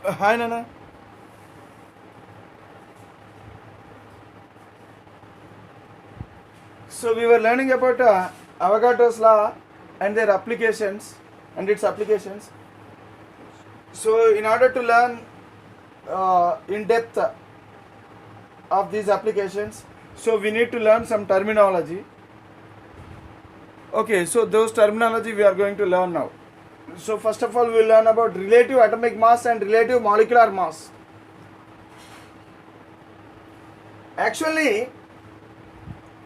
Hi, Nana. So we were learning about Avogadro's law and their applications and its applications. So in order to learn in depth of these applications, so we need to learn some terminology. Okay, so those terminology we are going to learn now. So first of all, we will learn about relative atomic mass and relative molecular mass. Actually,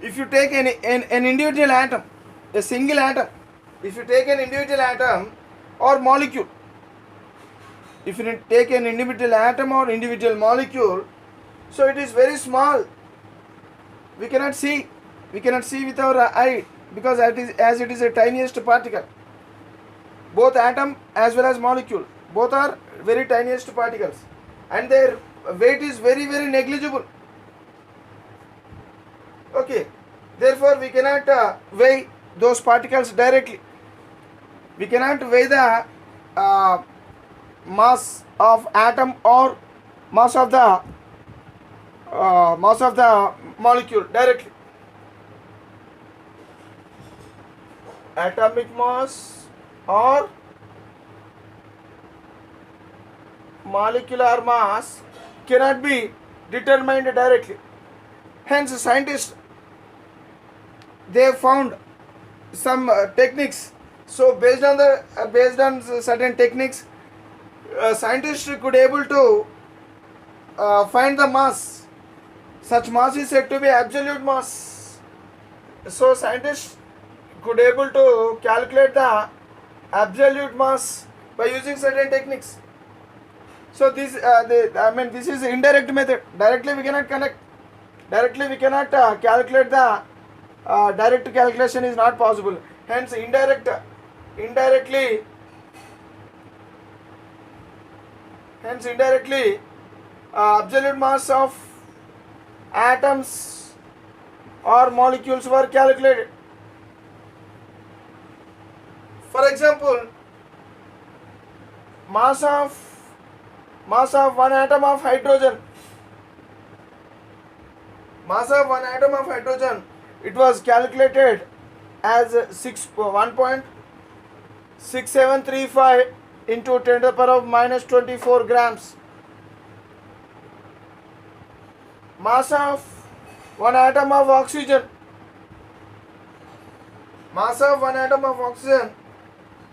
if you take an individual atom, a single atom, if you take an individual atom or molecule, if you take an individual atom or individual molecule, so it is very small. We cannot see with our eye because as it is a tiniest particle. Both atom as well as molecule, both are very tiniest particles, and their weight is very negligible. Okay, therefore we cannot weigh those particles directly. We cannot weigh the mass of atom or mass of the molecule directly. Atomic mass or molecular mass cannot be determined directly. Hence, scientists, they have found some techniques. So based on certain techniques, scientists could able to find the mass. Such mass is said to be absolute mass. So scientists could able to calculate the absolute mass by using certain techniques. So this this is indirect method. Directly we cannot connect. Directly we cannot calculate the direct calculation is not possible. Hence indirectly absolute mass of atoms or molecules were calculated. For example, mass of one atom of hydrogen. Mass of one atom of hydrogen, it was calculated as 1.6735 into 10 to the power of minus 24 grams. Mass of one atom of oxygen. Mass of one atom of oxygen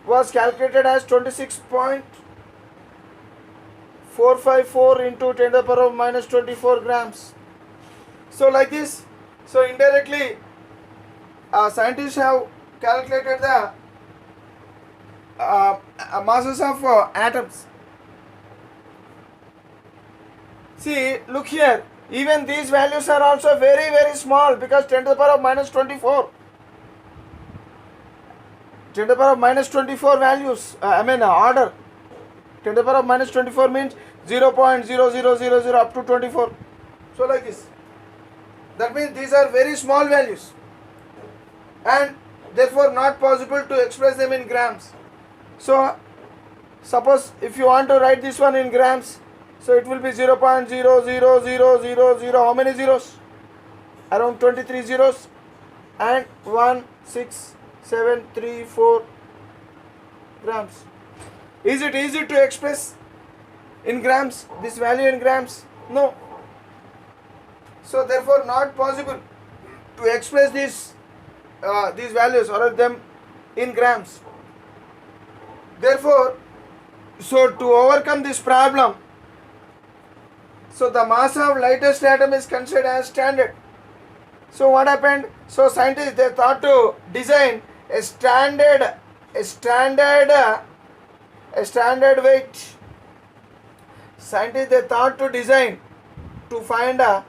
was calculated as 26.454 into 10 to the power of minus 24 grams. So like this, so indirectly scientists have calculated the masses of atoms. See, look here, even these values are also very small because 10 to the power of minus 24. 10 to the power of minus 24 values, order. 10 to the power of minus 24 means 0.0000 up to 24. So like this. That means these are very small values and therefore not possible to express them in grams. So suppose if you want to write this one in grams, so it will be 0.00000. How many zeros? Around 23 zeros and 16734 grams. Is it easy to express in grams, this value in grams? No. So therefore not possible to express these values or them in grams. Therefore, so to overcome this problem, so the mass of lightest atom is considered as standard. So what happened? So scientists, they thought to design a standard weight. Scientists, they thought to design to find a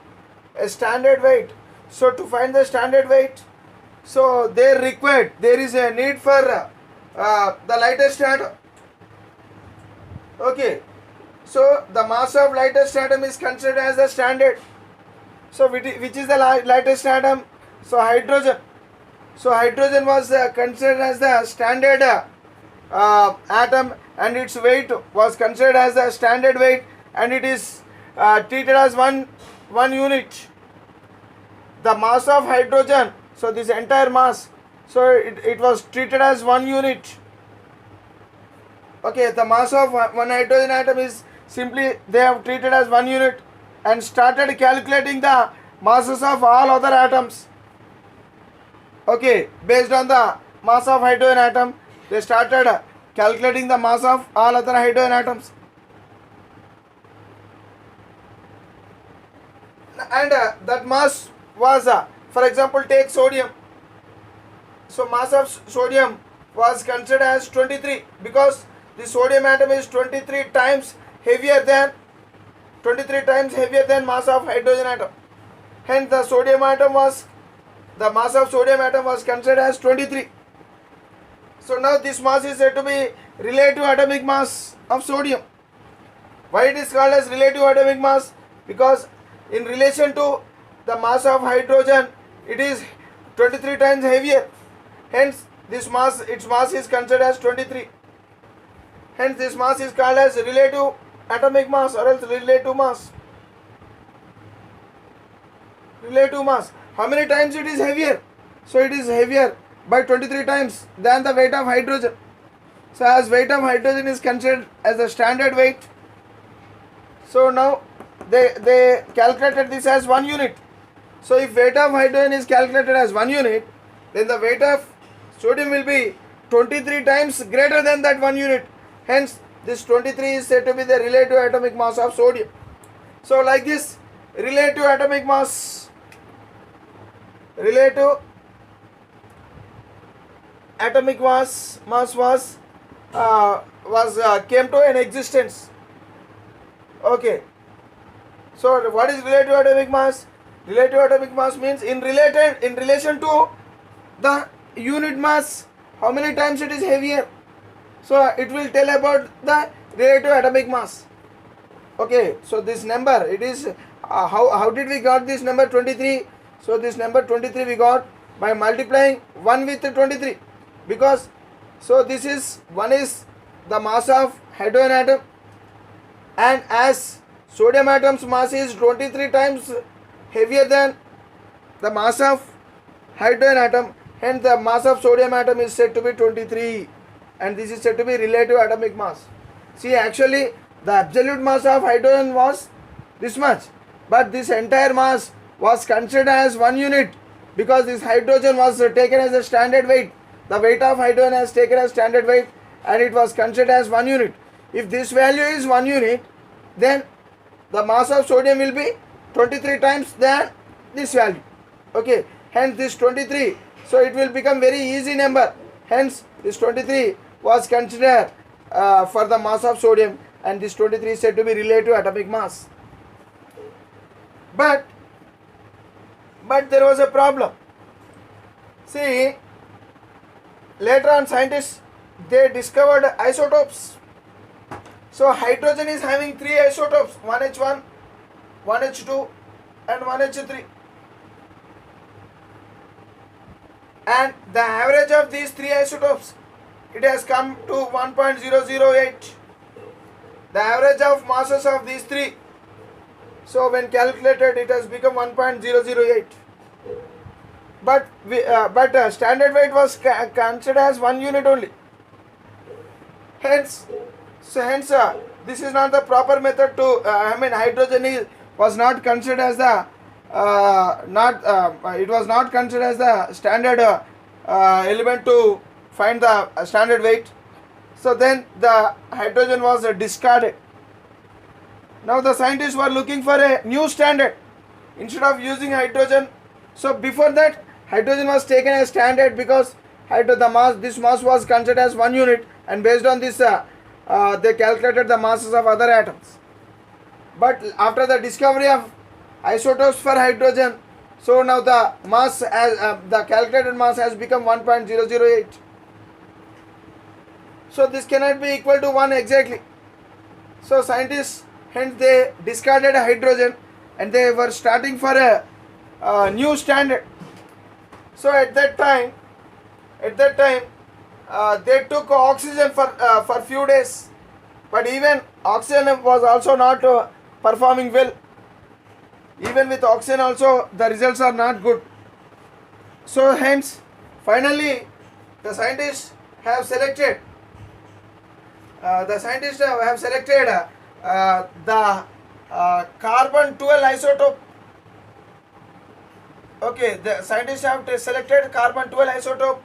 standard weight. So to find the standard weight, so there is a need for the lightest atom. Okay, so the mass of lightest atom is considered as the standard. So which is the lightest atom? So hydrogen. So hydrogen was considered as the standard atom, and its weight was considered as the standard weight, and it is treated as one unit. The mass of hydrogen, so this entire mass, so it was treated as one unit. Okay, the mass of one hydrogen atom is simply they have treated as one unit and started calculating the masses of all other atoms. Okay, based on the mass of hydrogen atom, they started calculating the mass of all other hydrogen atoms. And that mass was, for example, take sodium. So mass of sodium was considered as 23 because the sodium atom is 23 times heavier than mass of hydrogen atom. Hence the mass of sodium atom was considered as 23. So now this mass is said to be relative atomic mass of sodium. Why it is called as relative atomic mass? Because in relation to the mass of hydrogen, it is 23 times heavier. Hence its mass is considered as 23. Hence this mass is called as relative atomic mass or else relative mass. Relative mass. How many times it is heavier? So it is heavier by 23 times than the weight of hydrogen. So as weight of hydrogen is considered as the standard weight, so now they calculated this as 1 unit. So if weight of hydrogen is calculated as 1 unit, then the weight of sodium will be 23 times greater than that 1 unit. Hence this 23 is said to be the relative atomic mass of sodium. So like this, relative atomic mass came to an existence. Okay. So what is relative atomic mass? Relative atomic mass means in relation to the unit mass, how many times it is heavier. So it will tell about the relative atomic mass. Okay, so this number, it is how did we got this number 23? So this number 23 we got by multiplying 1 with 23, because so this is 1 is the mass of hydrogen atom, and as sodium atom's mass is 23 times heavier than the mass of hydrogen atom, hence the mass of sodium atom is said to be 23, and this is said to be relative atomic mass. See, actually the absolute mass of hydrogen was this much, but this entire mass was considered as 1 unit because this hydrogen was taken as a standard weight. The weight of hydrogen is taken as standard weight and it was considered as 1 unit. If this value is 1 unit, then the mass of sodium will be 23 times than this value. Okay, hence this 23, so it will become very easy number. Hence this 23 was considered for the mass of sodium, and this 23 is said to be relative atomic mass. But there was a problem. See, later on scientists, they discovered isotopes. So hydrogen is having 3 isotopes, 1H1, 1H2 and 1H3. And the average of these 3 isotopes, it has come to 1.008. The average of masses of these 3, so when calculated, it has become 1.008. But standard weight was considered as 1 unit only. Hence, this is not the proper method to. Hydrogen was not considered as the it was not considered as the standard element to find the standard weight. So then the hydrogen was discarded. Now the scientists were looking for a new standard instead of using hydrogen. So before that, hydrogen was taken as standard because this mass was considered as 1 unit, and based on this they calculated the masses of other atoms. But after the discovery of isotopes for hydrogen, so now the mass the calculated mass has become 1.008. So this cannot be equal to 1 exactly. So scientists, hence they discarded hydrogen and they were starting for a new standard. So at that time they took oxygen for few days, but even oxygen was also not performing well. Even with oxygen also the results are not good. So hence finally the scientists have selected the carbon 12 isotope. Okay, the scientists have selected carbon 12 isotope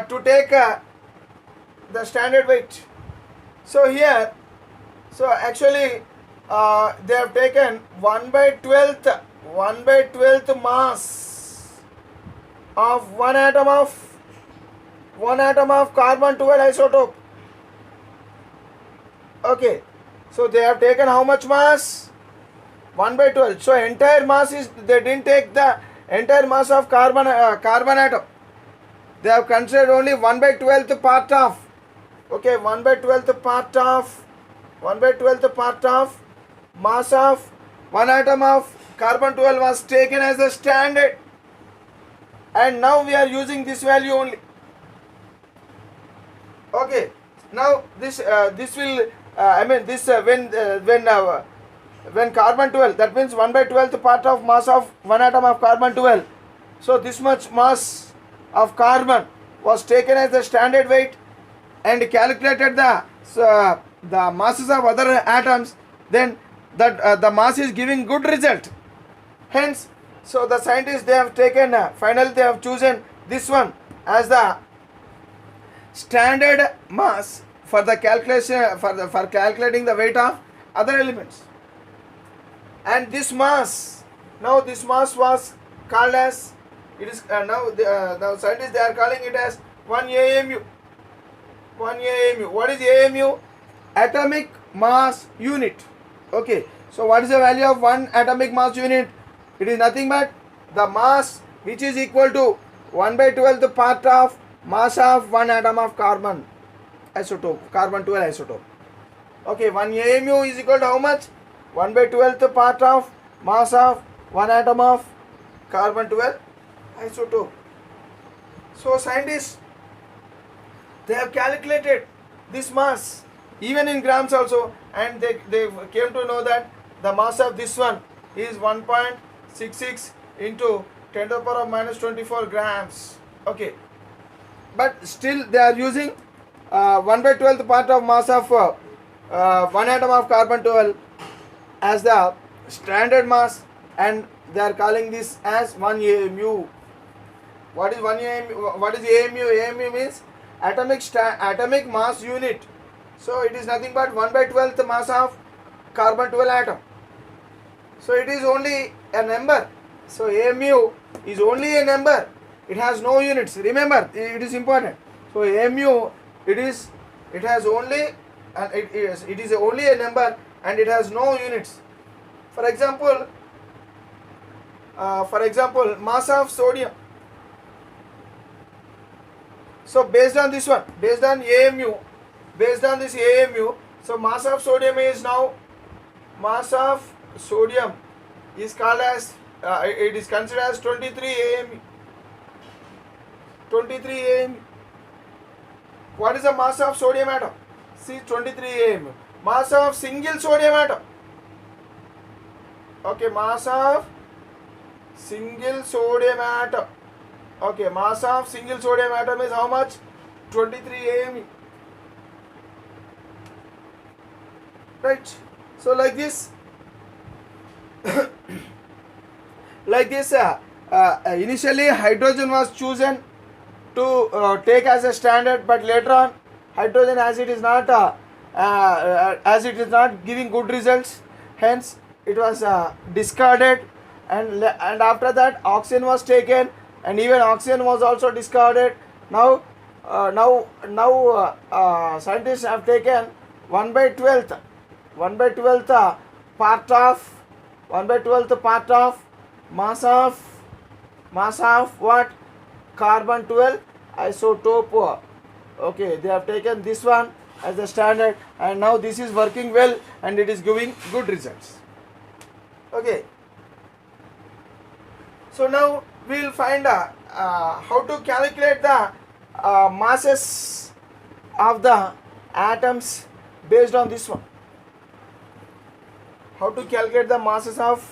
to take the standard weight. So here, so actually they have taken 1/12th mass of one atom of carbon 12 isotope. Okay, so they have taken how much mass? 1/12. So entire mass is, they didn't take the entire mass of carbon atom. They have considered only 1/12th part of. Okay, 1/12th part of mass of one atom of carbon 12 was taken as the standard, and now we are using this value only. Okay, now this will when carbon 12, that means 1/12th part of mass of one atom of carbon 12. So this much mass of carbon was taken as the standard weight and calculated the masses of other atoms, then that the mass is giving good result. Hence, so the scientists, they have taken finally they have chosen this one as the standard mass for the calculation for calculating the weight of other elements. And this mass, now this mass was called as, it is now scientists, they are calling it as 1 AMU. 1 AMU. What is AMU? Atomic mass unit. Okay, so what is the value of one atomic mass unit? It is nothing but the mass which is equal to 1/12th part of mass of one atom of carbon isotope, carbon 12 isotope. Okay, 1 AMU is equal to how much? 1/12th part of mass of one atom of carbon 12 isotope. So scientists, they have calculated this mass even in grams also, and they came to know that the mass of this one is 1.66 into 10 to the power of minus 24 grams. Okay, but still they are using 1/12th part of mass of one atom of carbon 12 as the standard mass, and they are calling this as 1 AMU. What is 1 AMU? What is AMU? AMU means atomic mass unit. So it is nothing but 1/12th mass of carbon 12 atom. So it is only a number. So AMU is only a number. It has no units. Remember, it is important. So AMU, it is only a number, and it has no units. For example, mass of sodium. So based on this one, based on this AMU, so mass of sodium is now, mass of sodium is called as it is considered as 23 AMU. 23 AMU. What is the mass of sodium atom? See, 23 AMU. Mass of single sodium atom. Okay, mass of single sodium atom. Okay, mass of single sodium atom is how much? 23 AMU. Right. So like this, initially hydrogen was chosen to take as a standard, but later on hydrogen, as it is not giving good results, hence it was discarded, and after that oxygen was taken, and even oxygen was also discarded. Now scientists have taken 1/12th part of mass of what? Carbon 12 isotope. Okay, they have taken this one as the standard, and now this is working well, and it is giving good results. Okay, so now we will find how to calculate the masses of the atoms based on this one. How to calculate the masses of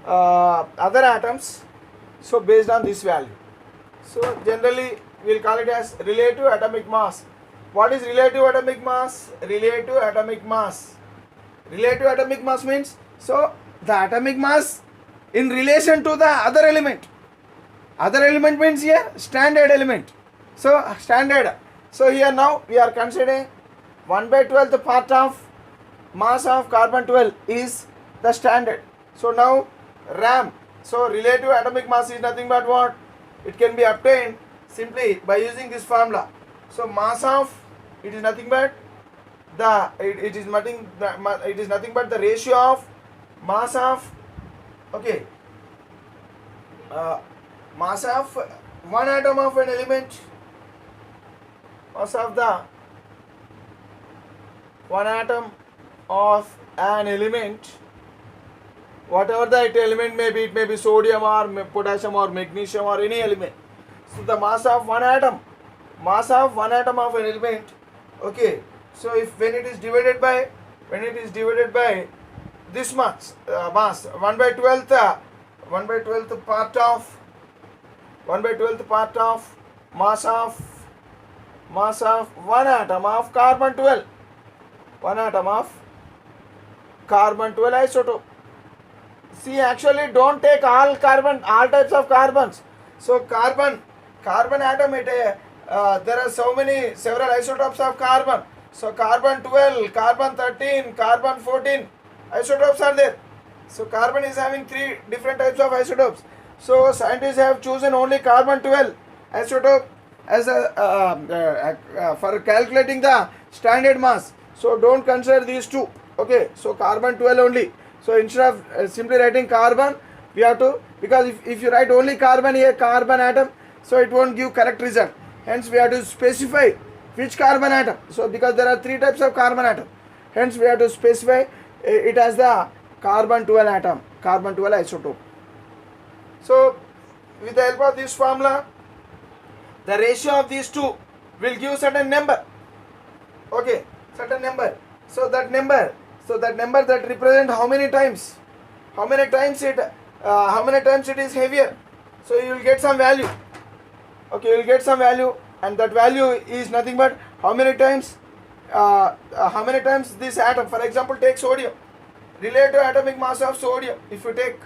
other atoms? So based on this value. So generally we will call it as relative atomic mass. What is relative atomic mass? Relative atomic mass. Relative atomic mass means, so the atomic mass in relation to the other element. Other element means here standard element. So standard. So here now we are considering 1/12th part of mass of carbon 12 is the standard. So now RAM. So relative atomic mass is nothing but what? It can be obtained simply by using this formula. So mass of it is nothing but it is nothing but the ratio of mass of mass of one atom of an element, mass of the one atom of an element, whatever the element may be, it may be sodium or potassium or magnesium or any element. So the mass of one atom of an element. Okay, so if when it is divided by this mass 1/12th part of mass of one atom of carbon 12, one atom of carbon 12 isotope. See, actually don't take all types of carbons. So carbon atom, there are several isotopes of carbon. So carbon 12, carbon 13, carbon 14 isotopes are there. So carbon is having 3 different types of isotopes. So scientists have chosen only carbon 12 isotope as for calculating the standard mass. So don't consider these two. Okay, so carbon 12 only. So instead of simply writing carbon, we have to, because if you write only carbon here, carbon atom, so it won't give correct result. Hence we have to specify which carbon atom. So because there are 3 types of carbon atom, hence we have to specify it as the carbon 12 atom, carbon 12 isotope. So with the help of this formula, the ratio of these two will give certain number. Okay, certain number. So that number that represent how many times it is heavier. So you will get some value. Okay, you will get some value, and that value is nothing but how many times this atom. For example, take sodium. Relative atomic mass of sodium. If you take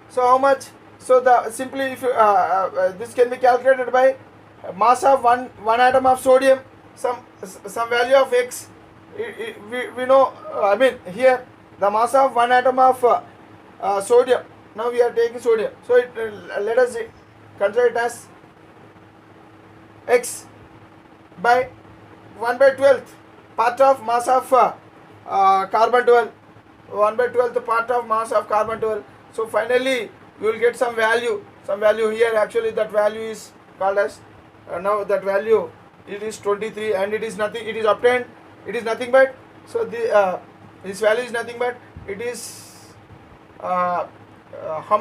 so how much? So the simply if you this can be calculated by mass of one atom of sodium, some value of x. We know, here the mass of one atom of sodium. Now we are taking sodium. So let us consider it as x by 1/12th part of mass of carbon 12. 1/12th part of mass of carbon 12. So finally you will get some value here. Actually that value is called as now that value it is 23, and it is nothing but, so this value is nothing but, it is how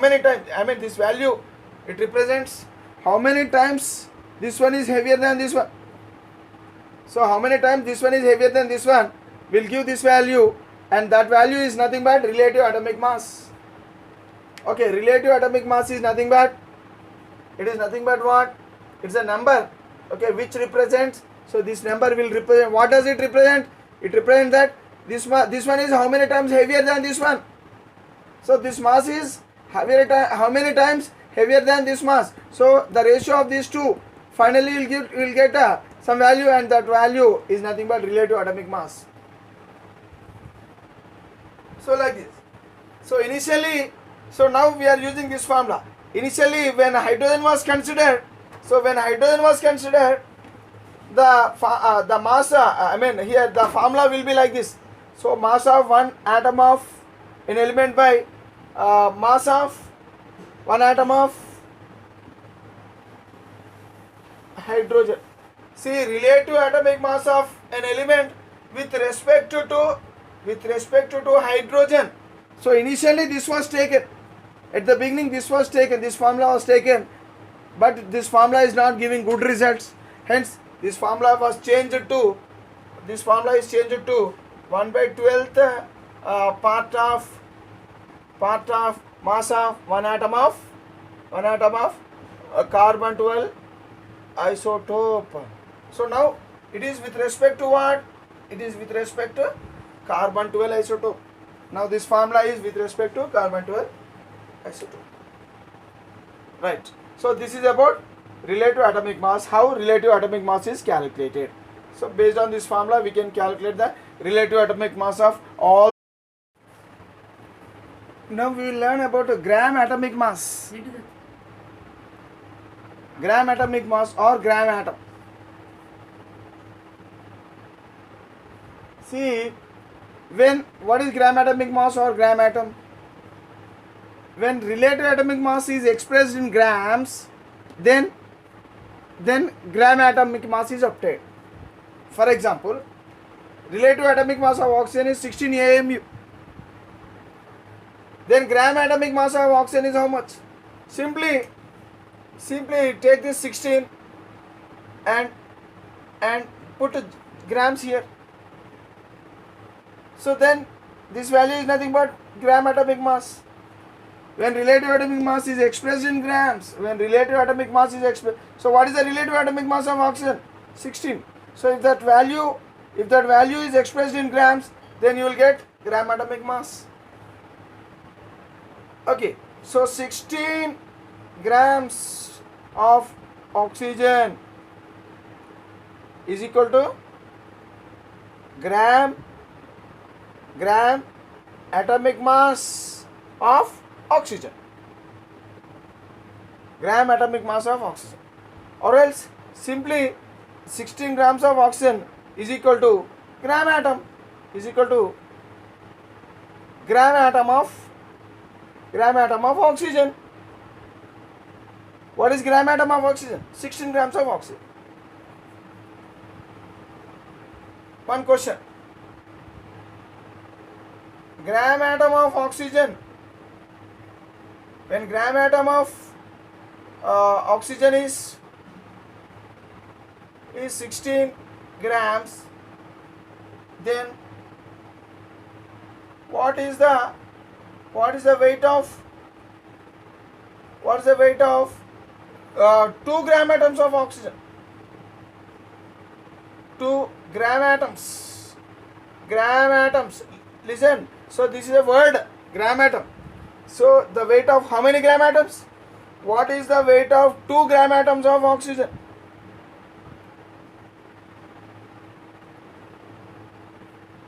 many times, this value, it represents how many times this one is heavier than this one. So how many times this one is heavier than this one will give this value, and that value is nothing but relative atomic mass. Okay, relative atomic mass is nothing but, what? It's a number, okay, which represents, so this number will represent, what does it represent? It represents that this one is how many times heavier than this one. So this mass is how many times heavier than this mass. So the ratio of these two finally will get some value, and that value is nothing but relative atomic mass. So like this. So initially, so now we are using this formula. Initially when hydrogen was considered, the mass, here the formula will be like this. So mass of one atom of an element by mass of one atom of hydrogen. See, relative atomic mass of an element with respect to hydrogen. So initially this was taken At the beginning this was taken, this formula was taken, but this formula is not giving good results. Hence this formula was changed to, this formula is changed to 1 by 12th part of mass of one atom of carbon 12 isotope. So now it is with respect to what? It is with respect to carbon 12 isotope. Now this formula is with respect to carbon 12 isotope. Right. So this is about relative atomic mass, how relative atomic mass is calculated. So based on this formula we can calculate the relative atomic mass of all. Now we will learn about a gram atomic mass. Gram atomic mass or gram atom. See, what is gram atomic mass or gram atom? When relative atomic mass is expressed in grams, then gram atomic mass is obtained. For example, relative atomic mass of oxygen is 16 AMU. Then gram atomic mass of oxygen is how much? Simply take this 16 and put grams here. So then this value is nothing but gram atomic mass. When relative atomic mass is expressed in grams, so what is the relative atomic mass of oxygen? 16. So if that value is expressed in grams, then you will get gram atomic mass. Okay, so 16 grams of oxygen is equal to gram atomic mass of oxygen. Gram atomic mass of oxygen. Or else simply 16 grams of oxygen is equal to gram atom of oxygen. What is gram atom of oxygen? 16 grams of oxygen. One question. Gram atom of oxygen. When gram atom of oxygen is 16 grams, then what is the weight of 2 gram atoms of oxygen? 2 gram atoms. Listen. So this is a word, gram atom. So the weight of how many gram atoms? What is the weight of 2 gram atoms of oxygen?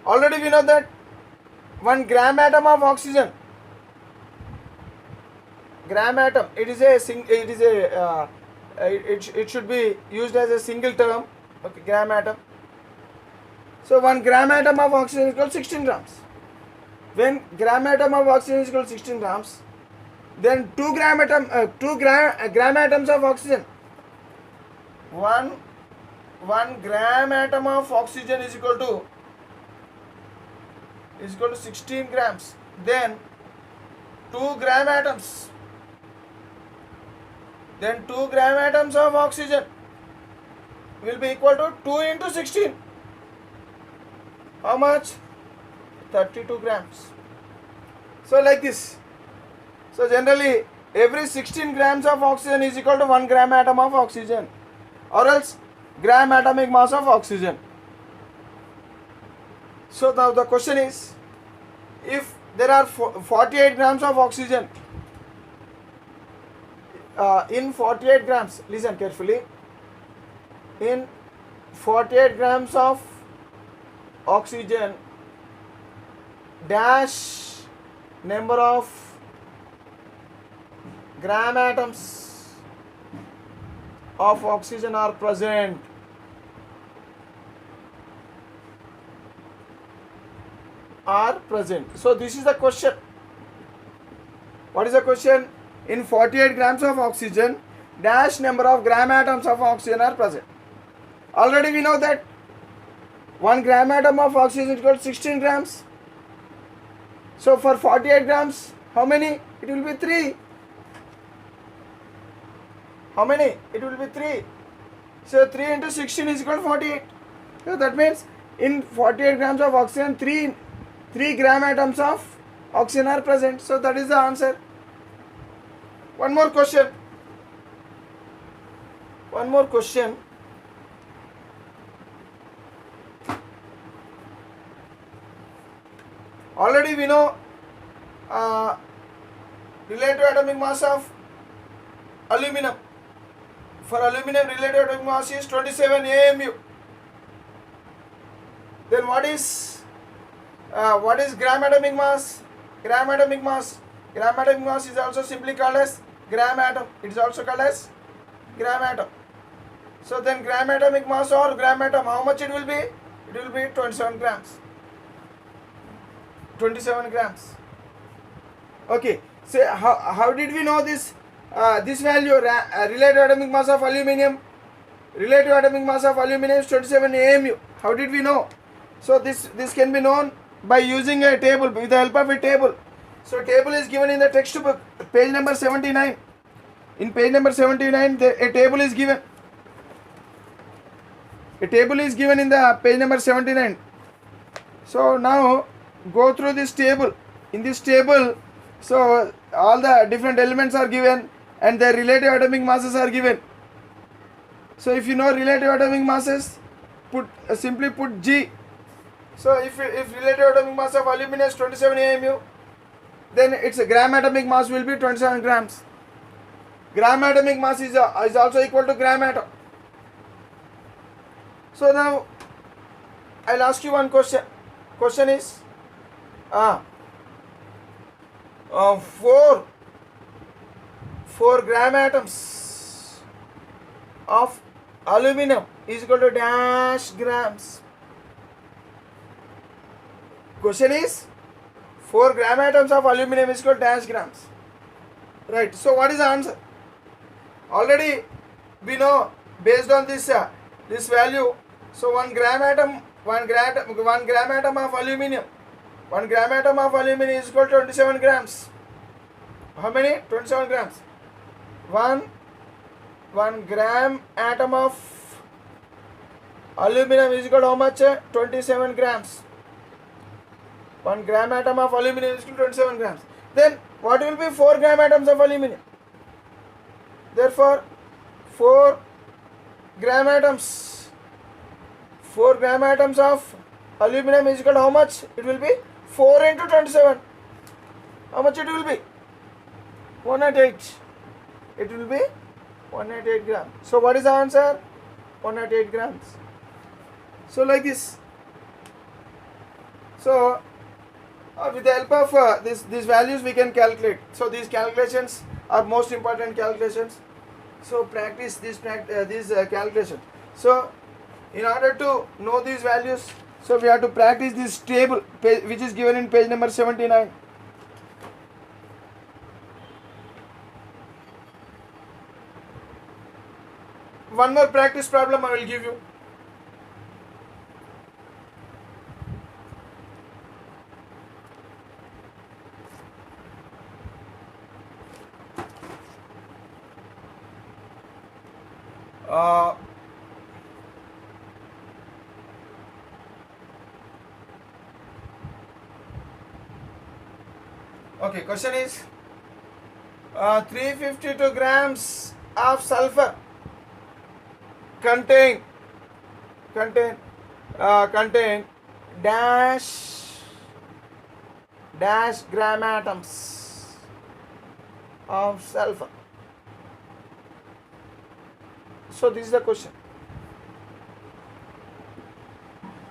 Already we know that 1 gram atom of oxygen, it should be used as a single term. Okay, gram atom. So 1 gram atom of oxygen is equal to 16 grams. When gram atom of oxygen is equal to 16 grams, then 2 gram atoms of oxygen. 1 gram atom of oxygen is equal to 16 grams. Then 2 gram atoms. Then 2 gram atoms of oxygen will be equal to 2 into 16. How much? 32 grams. So like this. So generally every 16 grams of oxygen is equal to 1 gram atom of oxygen, or else gram atomic mass of oxygen. So now the question is, if there are 48 grams of oxygen, in 48 grams, listen carefully, in 48 grams of oxygen, dash number of gram atoms of oxygen are present. So this is the question. What is the question? In 48 grams of oxygen, dash number of gram atoms of oxygen are present. Already we know that 1 gram atom of oxygen is equal to 16 grams. So for 48 grams, How many? It will be 3. How many? It will be 3. So 3 into 16 is equal to 48. So that means in 48 grams of oxygen, 3 gram atoms of oxygen are present. So that is the answer. One more question. Already we know relative atomic mass of aluminum. For aluminum, relative atomic mass is 27 AMU. Then what is gram atomic mass? Gram atomic mass is also simply called as gram atom. It is also called as gram atom. So then gram atomic mass or gram atom, how much it will be? It will be 27 grams. 27 grams. Okay. So how did we know this value? Relative atomic mass of aluminum. Relative atomic mass of aluminum is 27 AMU. How did we know? So this can be known by using a table, with the help of a table. So table is given in the textbook, page number 79. In page number 79, a table is given. A table is given in the page number 79. So now go through this table. In this table, so all the different elements are given and their relative atomic masses are given. So if you know relative atomic masses, simply put G. So if relative atomic mass of aluminum is 27 AMU, then its gram atomic mass will be 27 grams. Gram atomic mass is also equal to gram atom. So now I'll ask you one question. Question is 4 gram atoms of aluminum is equal to dash grams. Question is 4 gram atoms of aluminum is equal to dash grams. Right. So what is the answer? Already we know based on this value. So 1 gram atom of aluminum. 1 gram atom of aluminum is equal to 27 grams. How many? 27 grams. 1 gram atom of aluminum is equal to how much? 27 grams. 1 gram atom of aluminum is equal to 27 grams. Then what will be 4 gram atoms of aluminum? Therefore 4 gram atoms of aluminum is equal to how much? It will be 4 into 27. How much it will be? 108. It will be 108 grams. So what is the answer? 108 grams. So like this. So with the help of these values we can calculate. So these calculations are most important calculations. So practice these calculations. So in order to know these values, so we have to practice this table which is given in page number 79. One more practice problem I will give you. Okay, question is 352 grams of sulfur contain dash gram atoms of sulfur. So this is the question.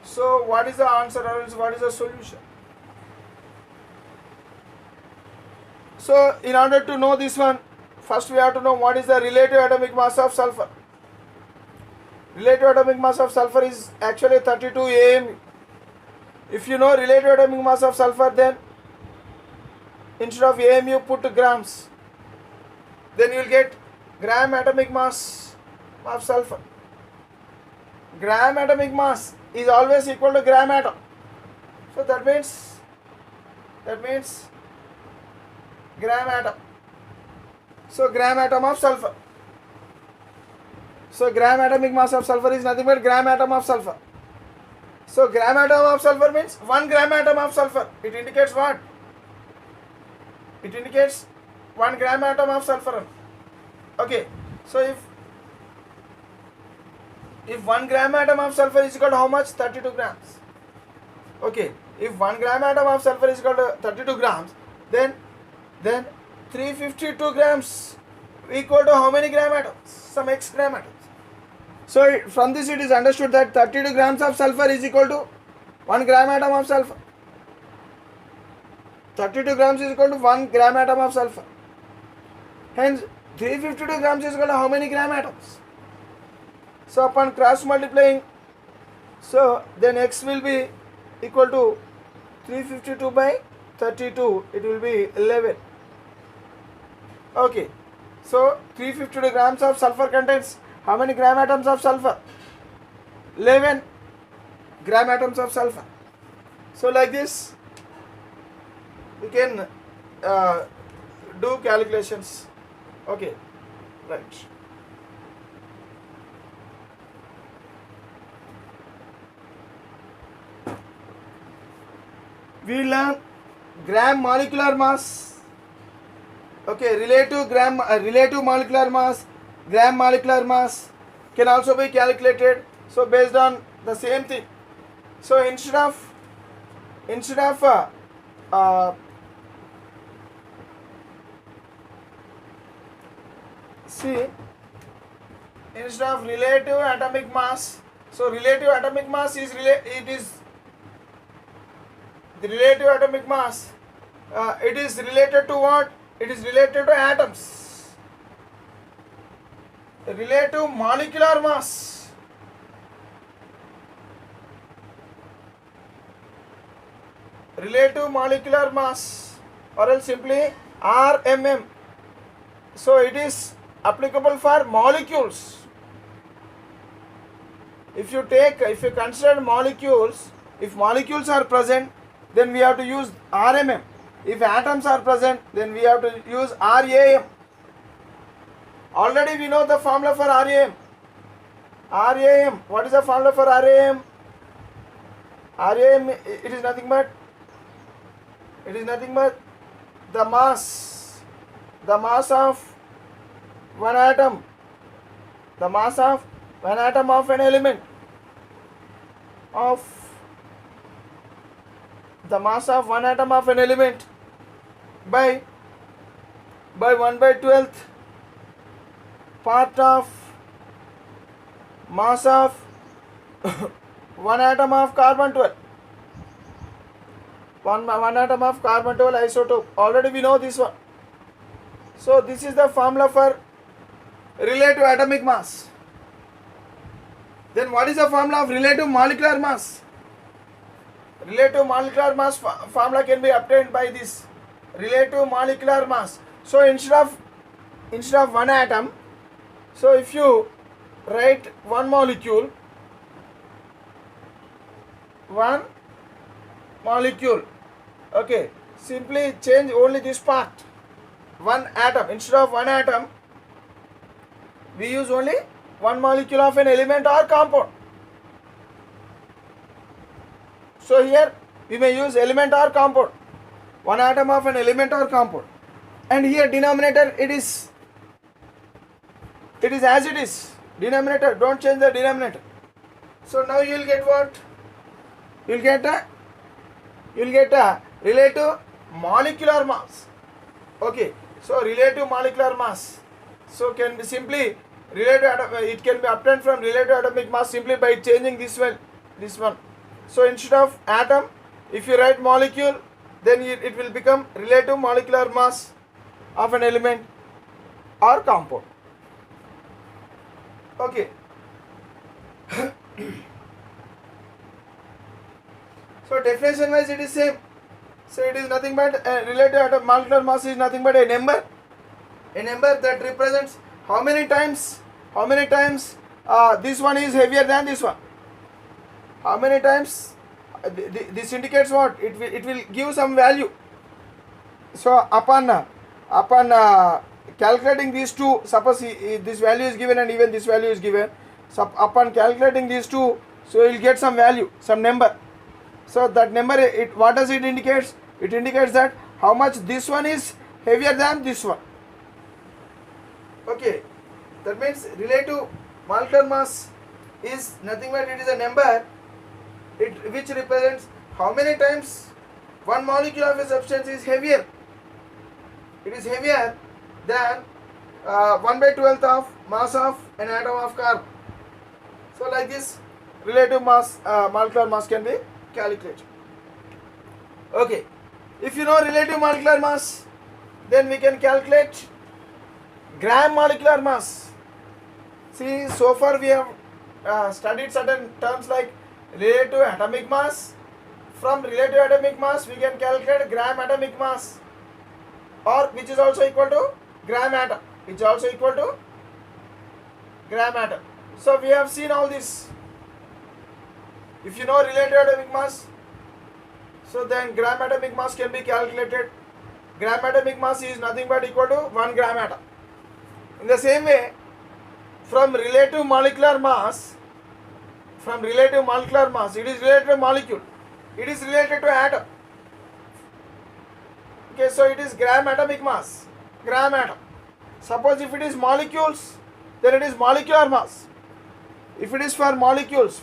So what is the answer, or else what is the solution? So in order to know this one, first we have to know what is the relative atomic mass of sulfur. Relative atomic mass of sulfur is actually 32 AMU. If you know relative atomic mass of sulfur, then instead of AMU put grams. Then you will get gram atomic mass of sulfur. Gram atomic mass is always equal to gram atom. So that means gram atom. So gram atom of sulfur. So gram atomic mass of sulfur is nothing but gram atom of sulfur. So gram atom of sulfur means 1 gram atom of sulfur. It indicates what? It indicates 1 gram atom of sulfur. Okay. So if 1 gram atom of sulfur is equal to how much? 32 grams. Okay. If 1 gram atom of sulfur is equal to 32 grams, then 352 grams equal to how many gram atoms? Some x gram atoms. So from this it is understood that 32 grams of sulfur is equal to 1 gram atom of sulfur. 32 grams is equal to 1 gram atom of sulfur. Hence 352 grams is equal to how many gram atoms? So upon cross multiplying, so then x will be equal to 352 by 32, it will be 11. Okay, so 352 grams of sulfur contains how many gram atoms of sulfur? 11 gram atoms of sulfur. So like this we can do calculations. Okay, right. We learn gram molecular mass. Okay, relative molecular mass, gram molecular mass can also be calculated. So based on the same thing. So instead of relative atomic mass, so relative atomic mass is the relative atomic mass. It is related to what? It is related to atoms. Relative molecular mass. Relative molecular mass, or else simply RMM. So it is applicable for molecules. If you consider molecules, if molecules are present, then we have to use RMM. If atoms are present, then we have to use RAM. Already we know the formula for RAM. RAM, what is the formula for RAM? RAM, it is nothing but the mass of one atom, the mass of one atom of an element, the mass of one atom of an element by 1/12th part of mass of one atom of carbon 12. One atom of carbon 12 isotope. Already we know this one. So this is the formula for relative atomic mass. Then what is the formula of relative molecular mass? Relative molecular mass formula can be obtained by this relative molecular mass. So instead of one atom, so if you write one molecule, okay, simply change only this part, one atom. Instead of one atom, we use only one molecule of an element or compound. So here we may use element or compound, one atom of an element or compound, and here denominator it is as it is. Denominator, don't change the denominator. So now you will get what? You will get a relative molecular mass. Okay, so relative molecular mass, so can be simply it can be obtained from relative atomic mass simply by changing this one. So instead of atom, if you write molecule, then it will become relative molecular mass of an element or compound. Okay. So definition wise it is same. So it is nothing but relative molecular mass is nothing but a number that represents how many times this one is heavier than this one. How many times this indicates what? It will give some value. So upon upon calculating these two, suppose this value is given and even this value is given, so upon calculating these two, so you will get some value, some number. So that number, what does it indicate? It indicates that how much this one is heavier than this one. Okay, that means relative molecular mass is nothing but it is a number which represents how many times one molecule of a substance is heavier. It is heavier than 1/12 of mass of an atom of carbon. So like this, relative mass, molecular mass can be calculated. Okay, if you know relative molecular mass, then we can calculate gram molecular mass. See, so far we have studied certain terms like relative atomic mass. From relative atomic mass, we can calculate gram atomic mass, or which is also equal to gram atom, which is also equal to gram atom. So we have seen all this. If you know relative atomic mass, so then gram atomic mass can be calculated. Gram atomic mass is nothing but equal to 1 gram atom. In the same way, from relative molecular mass, it is related to molecule. It is related to atom. Okay, so it is gram atomic mass, gram atom. Suppose if it is molecules, then it is molecular mass. If it is for molecules,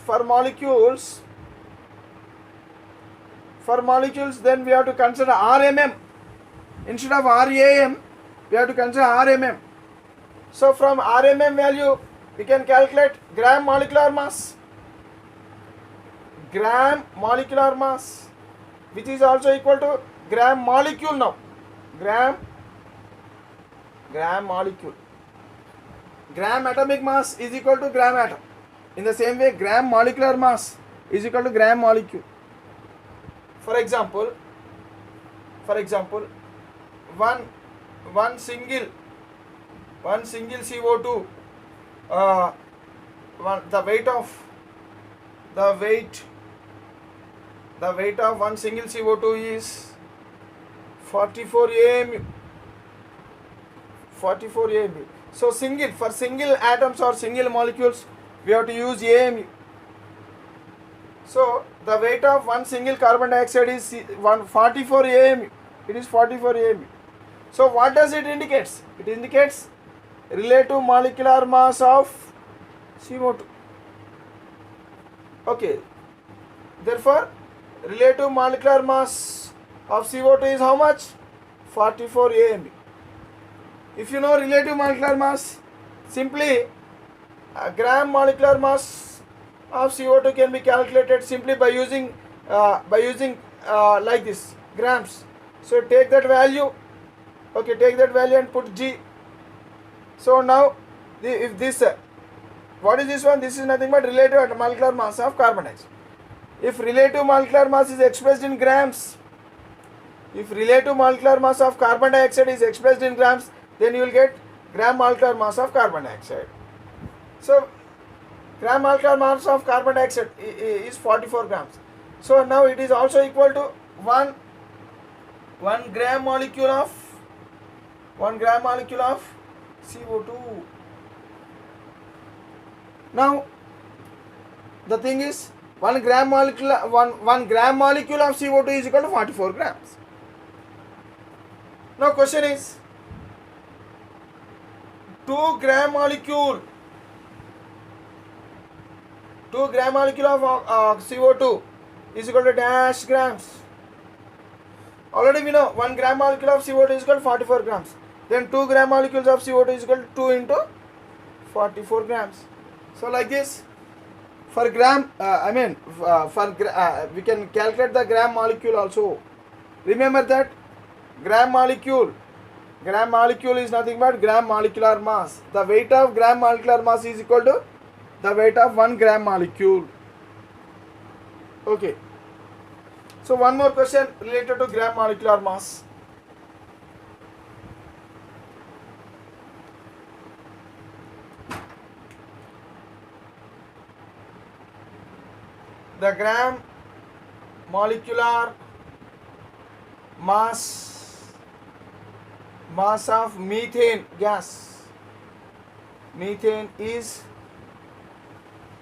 then we have to consider RMM. Instead of RAM, we have to consider RMM. So from RMM value, we can calculate gram molecular mass, which is also equal to gram molecule now. Gram molecule. Gram atomic mass is equal to gram atom. In the same way, gram molecular mass is equal to gram molecule. For example, one single CO2, the weight of one single CO2 is 44 AMU. So for single atoms or single molecules, we have to use AMU. So the weight of one single carbon dioxide is 44 AMU. It is 44 AMU. So what does it indicate? It indicates relative molecular mass of CO2. Okay. Therefore, relative molecular mass of CO2 is how much? 44 AMU. If you know relative molecular mass, simply gram molecular mass of CO2 can be calculated simply by using like this, grams. So take that value, okay, take that value and put G. So now, if this, what is this one? This is nothing but relative molecular mass of carbon dioxide. If relative molecular mass is expressed in grams, if relative molecular mass of carbon dioxide is expressed in grams, then you will get gram molecular mass of carbon dioxide. So gram molecular mass of carbon dioxide is 44 grams. So now it is also equal to 1 gram molecule of CO2. Now the thing is, 1 gram molecule of CO2 is equal to 44 grams. Now question is, 2 gram molecule of CO2 is equal to dash grams. Already we know 1 gram molecule of CO2 is equal to 44 grams. Then 2 gram molecules of CO2 is equal to 2 into 44 grams. So like this, for gram, we can calculate the gram molecule also. Remember that gram molecule is nothing but gram molecular mass. The weight of gram molecular mass is equal to the weight of 1 gram molecule. Okay. So one more question related to gram molecular mass. The gram molecular mass mass of methane gas. Methane is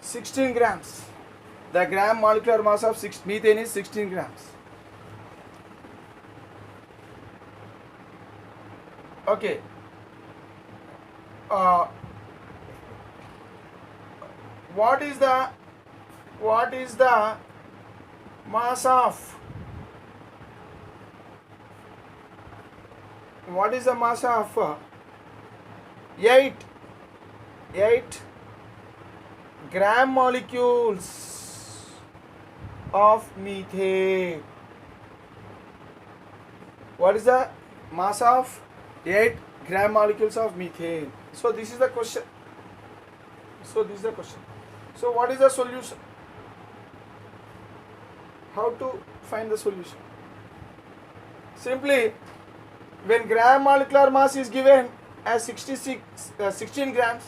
16 grams. The gram molecular mass of methane is 16 grams. Okay. What is the mass of what is the mass of 8 gram molecules of methane? What is the mass of 8 gram molecules of methane? So this is the question. So what is the solution? How to find the solution? Simply, when gram molecular mass is given as 16 grams,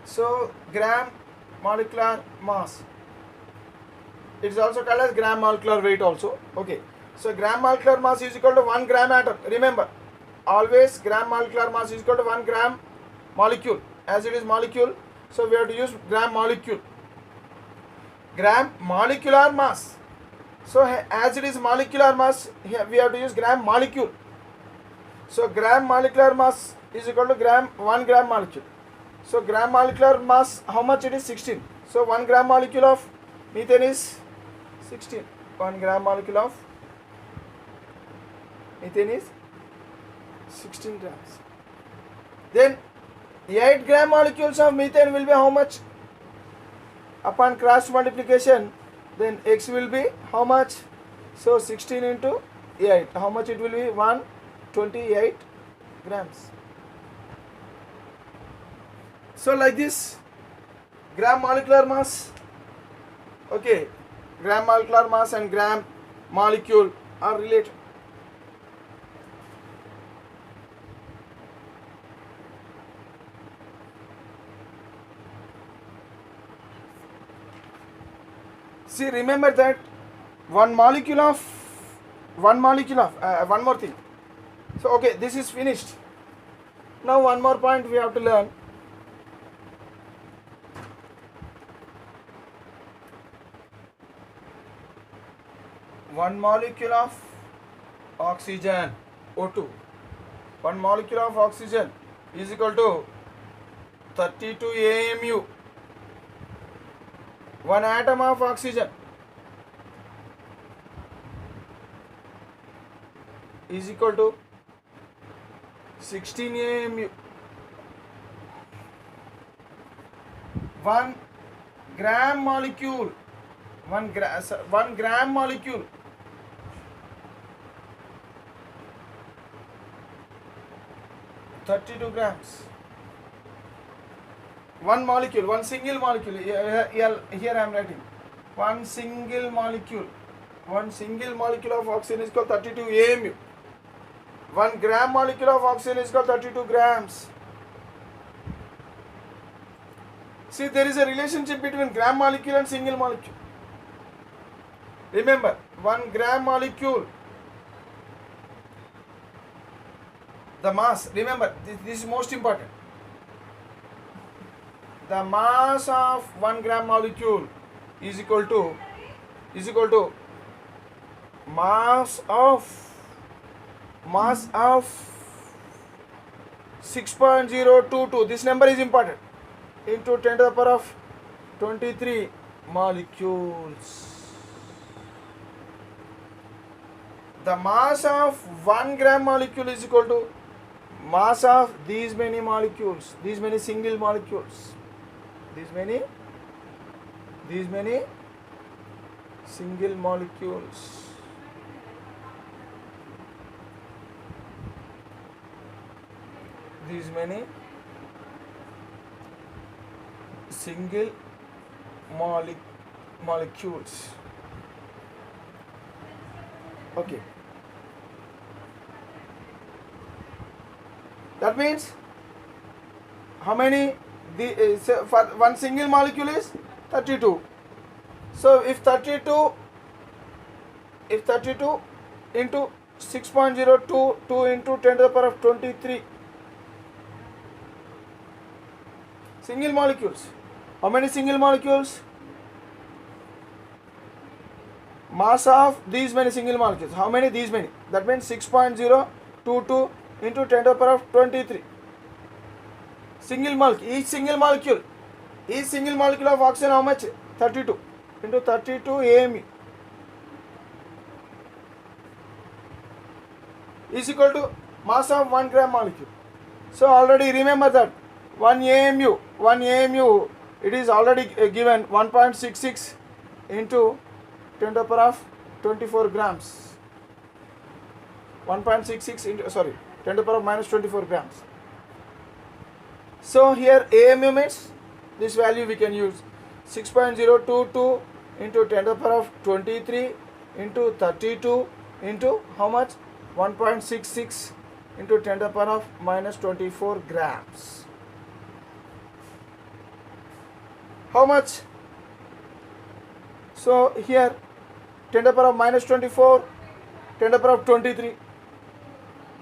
so gram molecular mass, it is also called as gram molecular weight also. Okay, so gram molecular mass is equal to 1 gram atom. Remember, always gram molecular mass is equal to 1 gram molecule. As it is molecule, so we have to use gram molecule. Gram molecular mass. So as it is molecular mass, here we have to use gram molecule. So gram molecular mass is equal to 1 gram molecule. So gram molecular mass, how much it is? 16. So 1 gram molecule of methane is 16. 1 gram molecule of methane is 16 grams. Then 8 gram molecules of methane will be how much? Upon cross multiplication, then X will be how much? So 16 into 8. How much it will be? 128 grams. So like this, gram molecular mass. Okay, gram molecular mass and gram molecule are related. See, remember that one more thing. So okay, this is finished. Now one more point we have to learn. One molecule of oxygen, O2. One molecule of oxygen is equal to 32 AMU. One atom of oxygen is equal to 16 AMU. 1 gram molecule, 1 gram molecule (32 grams). One molecule, one single molecule. Here I am writing. One single molecule of oxygen is called 32 AMU. 1 gram molecule of oxygen is called 32 grams. See, there is a relationship between gram molecule and single molecule. Remember, 1 gram molecule, the mass, remember, this is most important. The mass of 1 gram molecule is equal to mass of 6.022. This number is important. Into 10 to the power of 23 molecules. The mass of 1 gram molecule is equal to mass of these many molecules, these many single molecules, these many single molecules. These many single molecules. Okay. That means how many? For one single molecule is 32. So if 32 into 6.022 into 10 to the power of 23 single molecules. How many single molecules? Mass of these many single molecules. How many? These many. That means 6.022 into 10 to the power of 23 single molecule. Each single molecule of oxygen how much? 32 into 32 AMU is equal to mass of 1 gram molecule. So already remember that 1 AMU it is already given 1.66 into 10 to the power of 24 grams. 1.66 into 10 to the power of minus 24 grams. So here AMU means this value we can use 6.022 into 10 to the power of 23 into 32 into how much? 1.66 into 10 to the power of minus 24 grams. How much? So here 10 to the power of minus 24, 10 to the power of 23.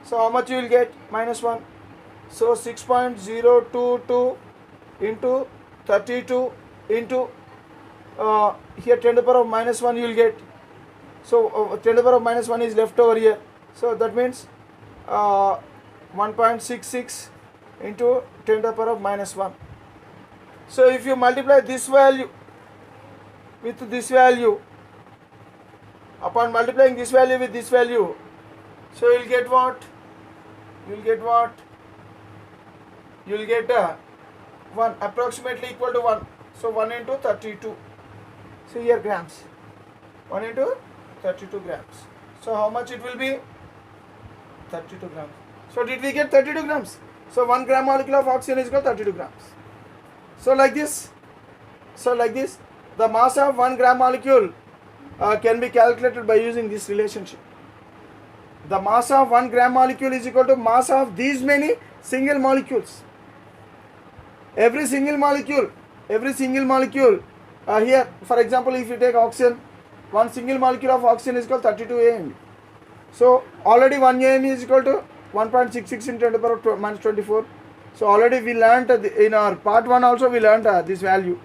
So how much you will get? Minus 1. So 6.022 into 32 into here 10 to the power of minus 1 you will get. So 10 to the power of minus 1 is left over here. So that means 1.66 into 10 to the power of minus 1. So if you multiply this value with this value, upon multiplying this value with this value, so you will get what? You will get what? You will get 1 approximately equal to 1. So 1 into 32. So here grams. 1 into 32 grams. So how much it will be? 32 grams. So did we get 32 grams? So 1 gram molecule of oxygen is equal to 32 grams. So like this, the mass of 1 gram molecule can be calculated by using this relationship. The mass of 1 gram molecule is equal to mass of these many single molecules. Every single molecule here, for example, if you take oxygen, one single molecule of oxygen is equal to 32 AMU. So already 1 AMU is equal to 1.66 into 10 to the power of minus 24. So already we learnt in our part 1 also we learnt this value.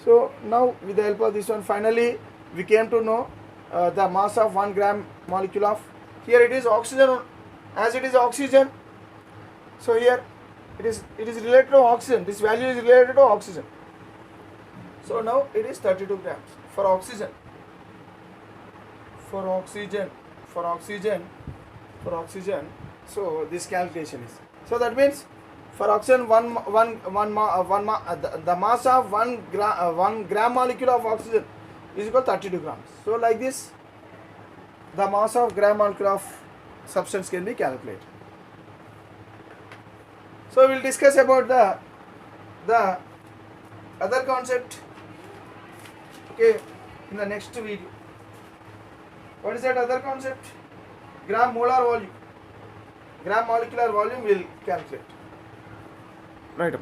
So now with the help of this one, finally we came to know the mass of 1 gram molecule of, here it is oxygen, as it is oxygen. So here it is related to oxygen. This value is related to oxygen. So now it is 32 grams for oxygen. So this calculation is. So that means for oxygen, the mass of 1 gram molecule of oxygen is equal to 32 grams. So like this, the mass of gram molecule of substance can be calculated. So we will discuss about the other concept, okay, in the next video. What is that other concept? Gram molar volume. Gram molecular volume will calculate. Right.